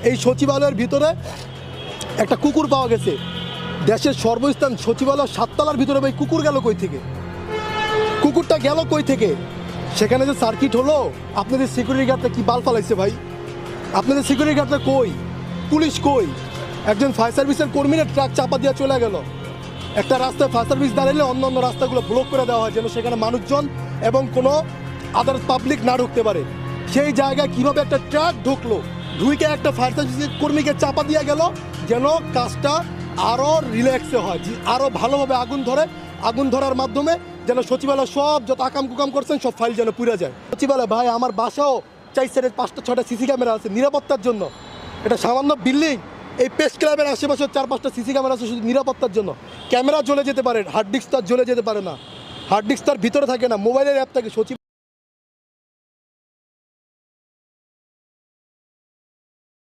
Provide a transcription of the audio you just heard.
এই সচিবালয়ের ভিতরে একটা কুকুর পাওয়া গেছে। দেশের সর্বস্থান সচিবালয় 7 তলার ভিতরে ভাই কুকুর গেল কই থেকে? কুকুরটা গেল কই থেকে? সেখানে যে সার্কিট হলো, আপনাদের সিকিউরিটি গার্ডটা কি বাল ফালাইছে ভাই? আপনাদের সিকিউরিটি গার্ডটা কই? পুলিশ কই? একজন ফায়ার সার্ভিসের কর্মীরা ট্রাক চাপা দিয়ে চলে গেল। একটা রাস্তায় ফায়ার সার্ভিস দাঁড়ালে অন্য অন্য রাস্তাগুলো ব্লক করে দেওয়া হয় যেন সেখানে মানুষজন এবং কোনো আদার্স পাবলিক না ঢুকতে পারে। সেই জায়গায় কিভাবে একটা ট্রাক ঢুকলো, ঢুকে একটা ফায়ার সার্ভিসের কর্মীকে চাপা দিয়ে গেল যেন কাজটা আরও রিল্যাক্সে হয়, আরও ভালোভাবে আগুন ধরে, আগুন ধরার মাধ্যমে যেন সচিবালয় সব যত আকাম কুকাম করছেন সব ফাইল যেন পুড়ে যায়। সচিবালয় ভাই, আমার বাসাও 4 সাইডে 5টা 6টা সিসি ক্যামেরা আছে নিরাপত্তার জন্য। এটা সামান্য বিল্ডিং, এই প্রেস ক্লাবের আশেপাশে 4-5টা সিসি ক্যামেরা আছে শুধু নিরাপত্তার জন্য। ক্যামেরা জ্বলে যেতে পারে, হার্ড ডিস্ক তার জ্বলে যেতে পারে না, হার্ড ডিস্ক তার ভিতরে থাকে না, মোবাইলের অ্যাপ থাকে। সচিব